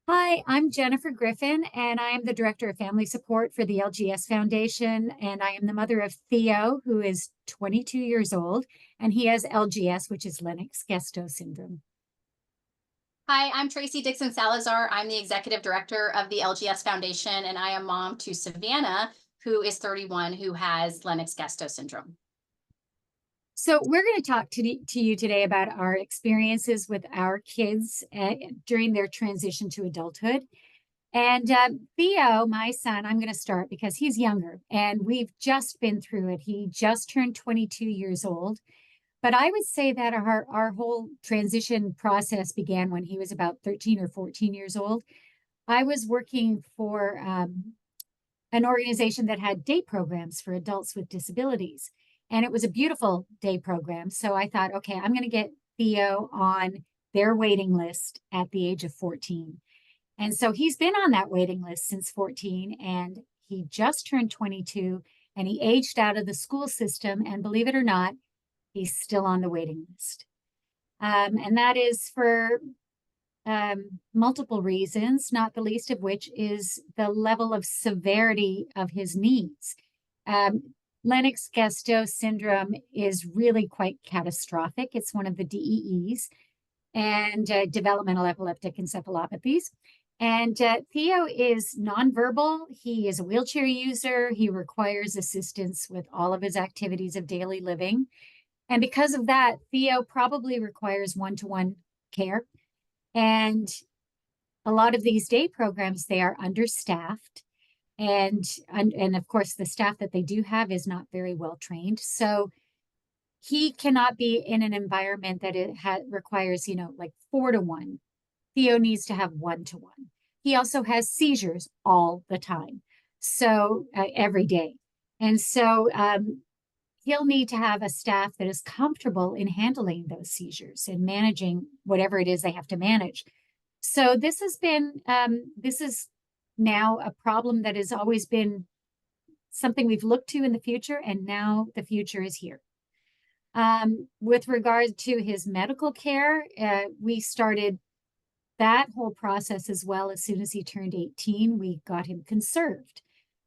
Hi, I'm Jennifer Griffin, and I am the Director of Family Support for the LGS Foundation. And I am the mother of Theo, who is 22 years old, and he has LGS, which is Lennox-Gastaut syndrome. Hi, I'm Tracy Dixon-Salazar. I'm the executive director of the LGS Foundation, and I am mom to Savannah, who is 31, who has Lennox-Gastaut syndrome. So, we're going to talk to you today about our experiences with our kids during their transition to adulthood. And Theo, my son, I'm going to start because he's younger and we've just been through it. He just turned 22 years old. But I would say that our whole transition process began when he was about 13 or 14 years old. I was working for an organization that had day programs for adults with disabilities, and it was a beautiful day program. So I thought, okay, I'm going to get Theo on their waiting list at the age of 14. And so he's been on that waiting list since 14, and he just turned 22, and he aged out of the school system. And believe it or not, he's still on the waiting list. And that is for multiple reasons, not the least of which is the level of severity of his needs. Lennox-Gastaut syndrome is really quite catastrophic. It's one of the DEEs and developmental epileptic encephalopathies. And Theo is nonverbal. He is a wheelchair user. He requires assistance with all of his activities of daily living. And because of that, Theo probably requires one-to-one care. And a lot of these day programs, they are understaffed. And of course, the staff that they do have is not very well trained. So he cannot be in an environment that requires, like 4-to-1. Theo needs to have 1-to-1. He also has seizures all the time, so every day. And so he'll need to have a staff that is comfortable in handling those seizures and managing whatever it is they have to manage. So this is now a problem that has always been something we've looked to in the future, and now the future is here. With regard to his medical care, we started that whole process as well. As soon as he turned 18, we got him conserved.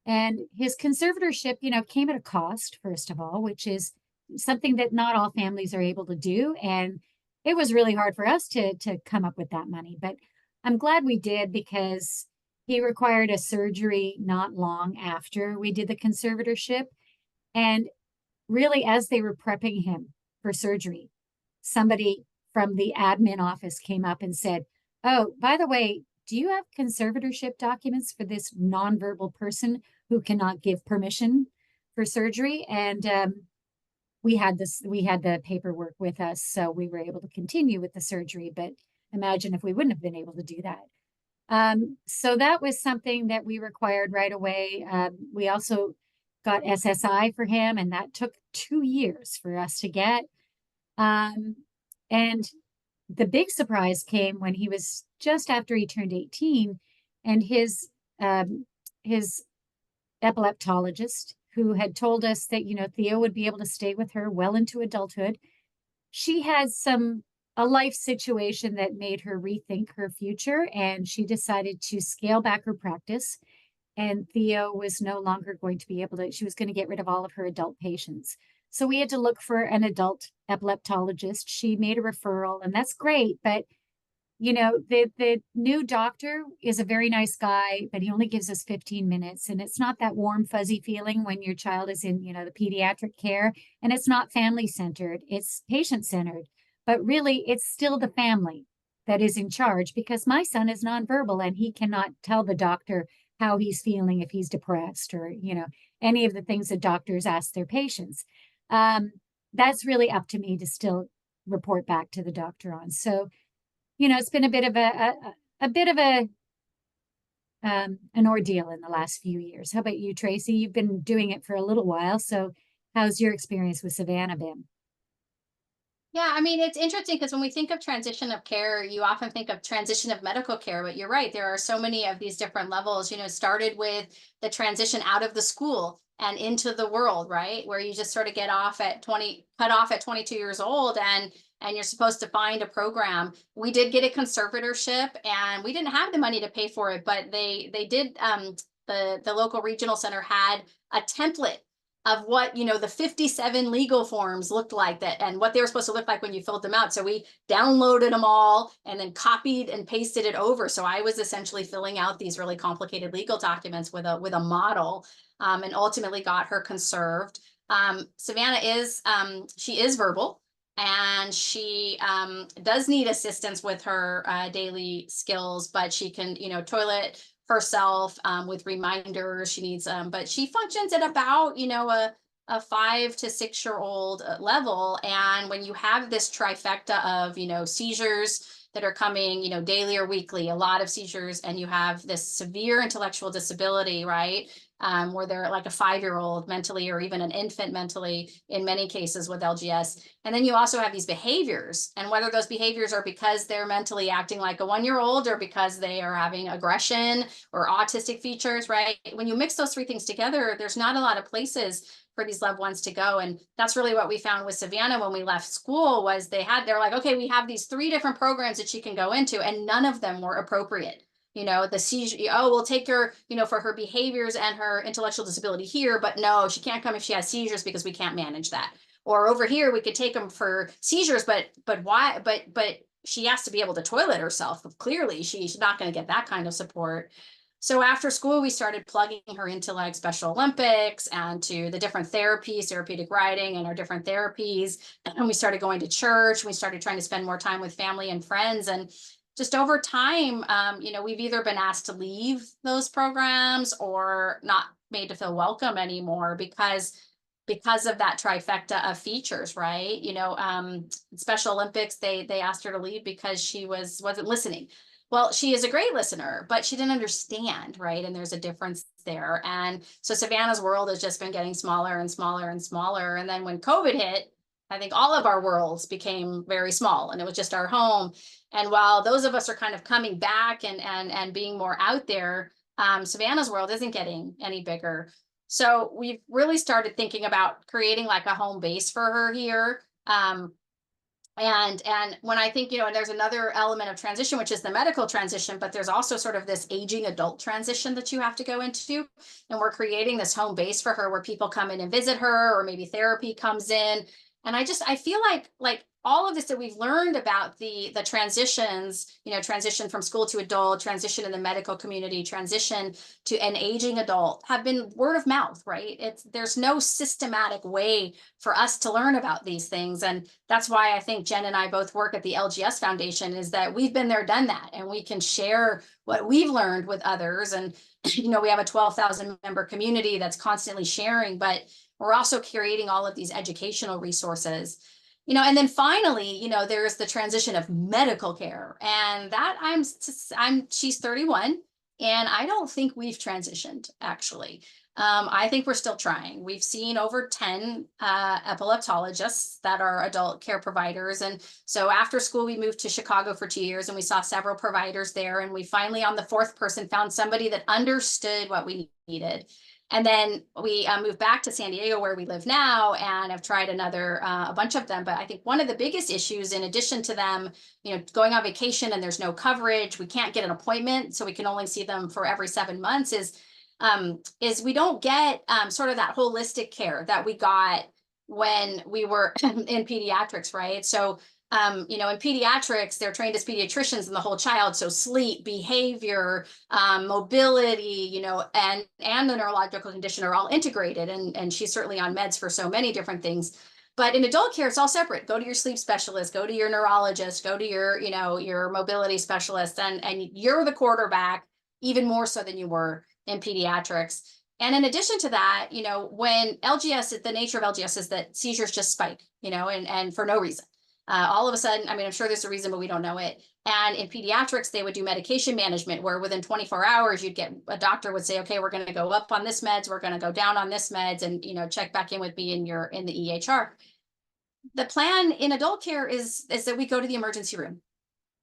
And his conservatorship, came at a cost, first of all, which is something that not all families are able to do. And it was really hard for us to come up with that money. But I'm glad we did, because he required a surgery not long after we did the conservatorship. And really, as they were prepping him for surgery, somebody from the admin office came up and said, "Oh, by the way, do you have conservatorship documents for this nonverbal person who cannot give permission for surgery?" And we had the paperwork with us, so we were able to continue with the surgery. But imagine if we wouldn't have been able to do that. So that was something that we required right away. We also got SSI for him, and that took 2 years for us to get. Um, and the big surprise came when he was just after he turned 18, and his epileptologist, who had told us that Theo would be able to stay with her well into adulthood, she had a life situation that made her rethink her future, and she decided to scale back her practice. And Theo was no longer going to be able to, she was going to get rid of all of her adult patients. So we had to look for an adult epileptologist. She made a referral, and that's great. But, the new doctor is a very nice guy, but he only gives us 15 minutes. And it's not that warm, fuzzy feeling when your child is in, the pediatric care. And it's not family centered, it's patient centered. But really, it's still the family that is in charge, because my son is nonverbal and he cannot tell the doctor how he's feeling, if he's depressed, or any of the things that doctors ask their patients. um, that's really up to me to still report back to the doctor on. So it's been a bit of a bit of an ordeal in the last few years. How about you, Tracy? You've been doing it for a little while, so how's your experience with Savannah been? Yeah, I mean, it's interesting because when we think of transition of care, you often think of transition of medical care, but you're right. There are so many of these different levels, started with the transition out of the school and into the world, right? Where you just sort of get off at 20, cut off at 22 years old. And and you're supposed to find a program. We did get a conservatorship, and we didn't have the money to pay for it, but they did, the local regional center had a template of what, the 57 legal forms looked like, that and what they were supposed to look like when you filled them out. So we downloaded them all and then copied and pasted it over. So I was essentially filling out these really complicated legal documents with a model, and ultimately got her conserved. Savannah is, she is verbal, and she does need assistance with her daily skills, but she can, toilet herself with reminders. She needs, but she functions at about, a 5 to 6 year old level. And when you have this trifecta of, seizures that are coming, daily or weekly, a lot of seizures, and you have this severe intellectual disability, right? Where they're like a 5-year-old mentally, or even an infant mentally in many cases with LGS. And then you also have these behaviors, and whether those behaviors are because they're mentally acting like a 1-year-old, or because they are having aggression or autistic features, right? When you mix those 3 things together, there's not a lot of places for these loved ones to go. And that's really what we found with Savannah when we left school, was they're like, okay, we have these 3 different programs that she can go into, and none of them were appropriate. The seizure, oh, we'll take her, for her behaviors and her intellectual disability here, but no, she can't come if she has seizures because we can't manage that. Or over here, we could take them for seizures, but why? But she has to be able to toilet herself. Clearly, she's not going to get that kind of support. So after school, we started plugging her into like Special Olympics and to the different therapies, therapeutic riding and our different therapies. And we started going to church. We started trying to spend more time with family and friends. And just over time, we've either been asked to leave those programs or not made to feel welcome anymore because of that trifecta of features, right? Special Olympics, they asked her to leave because she wasn't listening. Well, she is a great listener, but she didn't understand, right? And there's a difference there. And so Savannah's world has just been getting smaller and smaller and smaller. And then when COVID hit, I think all of our worlds became very small, and it was just our home. And while those of us are kind of coming back and being more out there, Savannah's world isn't getting any bigger. So we've really started thinking about creating like a home base for her here. And when I think, and there's another element of transition, which is the medical transition, but there's also sort of this aging adult transition that you have to go into. And we're creating this home base for her where people come in and visit her, or maybe therapy comes in. And I feel like all of this that we've learned about the transitions, transition from school to adult, transition in the medical community, transition to an aging adult, have been word of mouth, right? There's no systematic way for us to learn about these things. And that's why I think Jen and I both work at the LGS Foundation, is that we've been there, done that, and we can share what we've learned with others. And, we have a 12,000 member community that's constantly sharing, but we're also creating all of these educational resources. And then finally, there's the transition of medical care, and that she's 31, and I don't think we've transitioned, actually. I think we're still trying. We've seen over 10 epileptologists that are adult care providers. And so after school, we moved to Chicago for 2 years, and we saw several providers there. And we finally, on the 4th person, found somebody that understood what we needed. And then we moved back to San Diego, where we live now, and I've tried a bunch of them. But I think one of the biggest issues, in addition to them, going on vacation and there's no coverage, we can't get an appointment, so we can only see them for every 7 months, is we don't get sort of that holistic care that we got when we were in pediatrics, right? So in pediatrics, they're trained as pediatricians in the whole child. So sleep, behavior, mobility, and the neurological condition are all integrated. And she's certainly on meds for so many different things. But in adult care, it's all separate. Go to your sleep specialist, go to your neurologist, go to your, your mobility specialist, and you're the quarterback, even more so than you were in pediatrics. And in addition to that, when LGS, the nature of LGS is that seizures just spike, and for no reason. All of a sudden, I'm sure there's a reason, but we don't know it. And in pediatrics, they would do medication management, where within 24 hours, a doctor would say, okay, we're going to go up on this meds, we're going to go down on this meds, and, check back in with me in the EHR. The plan in adult care is that we go to the emergency room.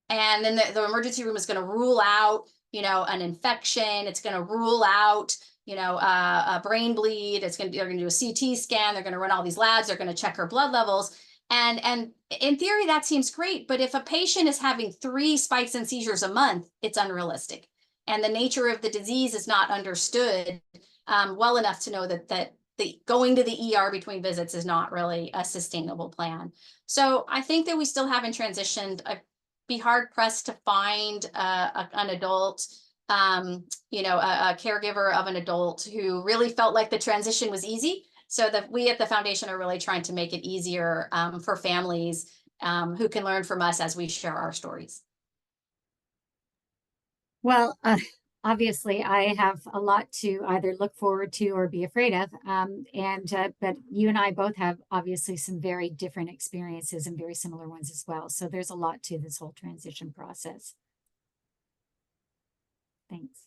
And then the emergency room is going to rule out, an infection. It's going to rule out, a brain bleed. They're going to do a CT scan. They're going to run all these labs. They're going to check her blood levels. And in theory, that seems great. But if a patient is having 3 spikes and seizures a month, it's unrealistic. And the nature of the disease is not understood well enough to know that the going to the ER between visits is not really a sustainable plan. So I think that we still haven't transitioned. I'd be hard pressed to find an adult, a caregiver of an adult who really felt like the transition was easy. So that we at the foundation are really trying to make it easier for families who can learn from us as we share our stories. Well, obviously, I have a lot to either look forward to or be afraid of. But you and I both have obviously some very different experiences and very similar ones as well. So there's a lot to this whole transition process. Thanks.